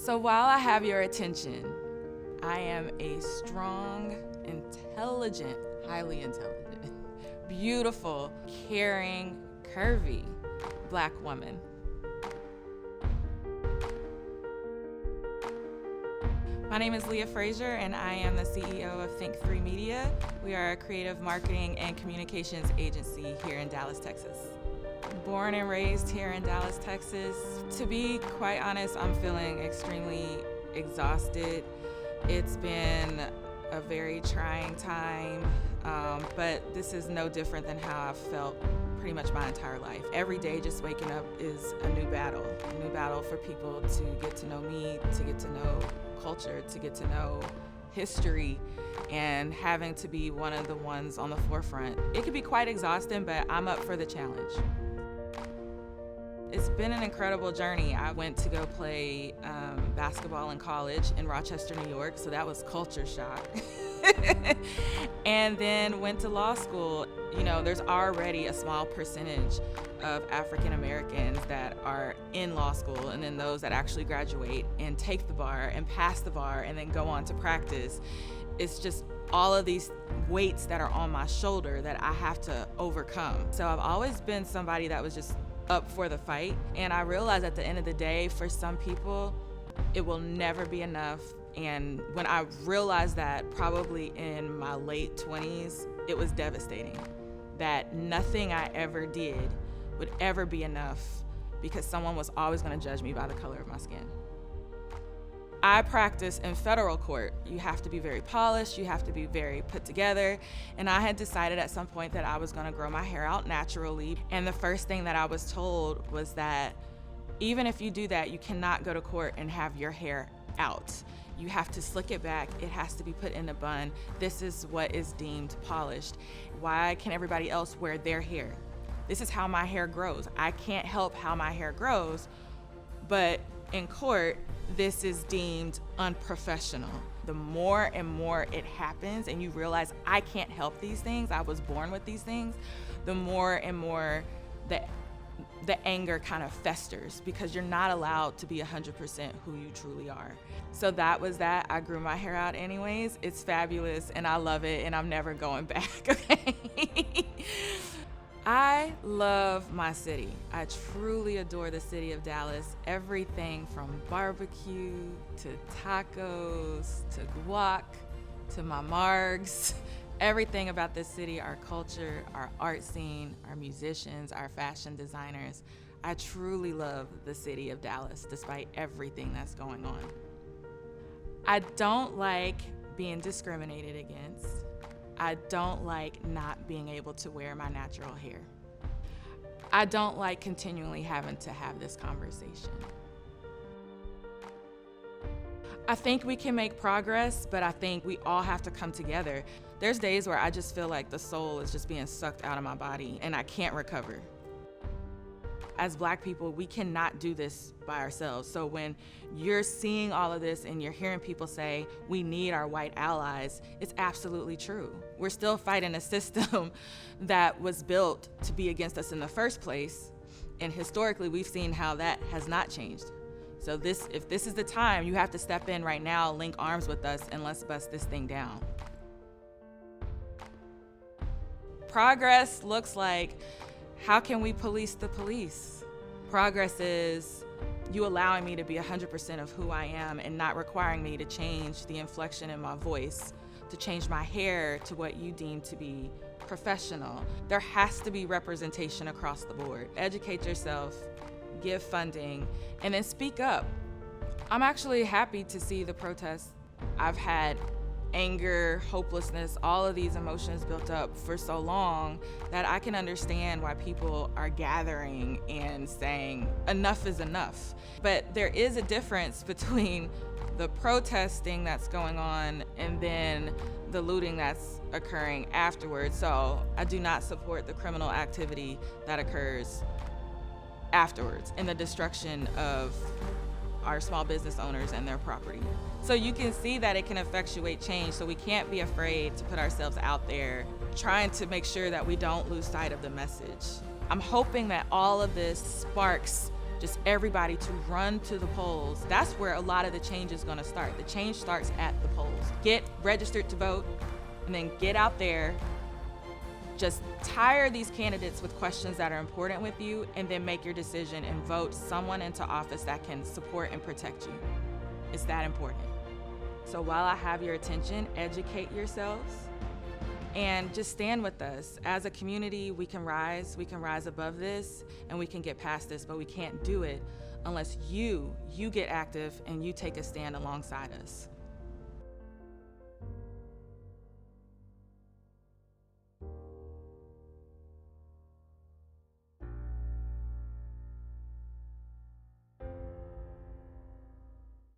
So while I have your attention, I am a strong, intelligent, highly intelligent, beautiful, caring, curvy Black woman. My name is Leah Frazier, and I am the CEO of Think3 Media. We are a creative marketing and communications agency here in Dallas, Texas. Born and raised here in Dallas, Texas. To be quite honest, I'm feeling extremely exhausted. It's been a very trying time, but this is no different than how I've felt pretty much my entire life. Every day just waking up is a new battle for people to get to know me, to get to know culture, to get to know history, and having to be one of the ones on the forefront. It can be quite exhausting, but I'm up for the challenge. It's been an incredible journey. I went to go play basketball in college in Rochester, New York, so that was culture shock. And then went to law school. You know, there's already a small percentage of African Americans that are in law school, and then those that actually graduate and take the bar and pass the bar and then go on to practice. It's just all of these weights that are on my shoulder that I have to overcome. So I've always been somebody that was just up for the fight, and I realized at the end of the day, for some people, it will never be enough. And when I realized that, probably in my late 20s, it was devastating that nothing I ever did would ever be enough because someone was always going to judge me by the color of my skin. I practice in federal court. You have to be very polished, you have to be very put together, and I had decided at some point that I was going to grow my hair out naturally, and the first thing that I was told was that even if you do that, you cannot go to court and have your hair out. You have to slick it back, it has to be put in a bun. This is what is deemed polished. Why can everybody else wear their hair? This is how my hair grows. I can't help how my hair grows, but in court, this is deemed unprofessional. The more and more it happens and you realize I can't help these things, I was born with these things, the more and more the anger kind of festers because you're not allowed to be 100% who you truly are. So that was that. I grew my hair out anyways. It's fabulous and I love it and I'm never going back, okay? I love my city. I truly adore the city of Dallas. Everything from barbecue to tacos to guac to my margs. Everything about this city, our culture, our art scene, our musicians, our fashion designers. I truly love the city of Dallas despite everything that's going on. I don't like being discriminated against. I don't like not being able to wear my natural hair. I don't like continually having to have this conversation. I think we can make progress, but I think we all have to come together. There's days where I just feel like the soul is just being sucked out of my body and I can't recover. As Black people, we cannot do this by ourselves. So when you're seeing all of this and you're hearing people say, we need our white allies, it's absolutely true. We're still fighting a system that was built to be against us in the first place. And historically, we've seen how that has not changed. So if this is the time, you have to step in right now, link arms with us, and let's bust this thing down. Progress looks like, how can we police the police? Progress is you allowing me to be 100% of who I am and not requiring me to change the inflection in my voice, to change my hair to what you deem to be professional. There has to be representation across the board. Educate yourself, give funding, and then speak up. I'm actually happy to see the protests. I've had anger, hopelessness, all of these emotions built up for so long that I can understand why people are gathering and saying enough is enough. But there is a difference between the protesting that's going on and then the looting that's occurring afterwards. So I do not support the criminal activity that occurs afterwards and the destruction of our small business owners and their property. So you can see that it can effectuate change, so we can't be afraid to put ourselves out there trying to make sure that we don't lose sight of the message. I'm hoping that all of this sparks just everybody to run to the polls. That's where a lot of the change is gonna start. The change starts at the polls. Get registered to vote, and then get out there. Just tire these candidates with questions that are important with you, and then make your decision and vote someone into office that can support and protect you. It's that important. So while I have your attention, educate yourselves and just stand with us. As a community, we can rise above this, and we can get past this, but we can't do it unless you get active and you take a stand alongside us.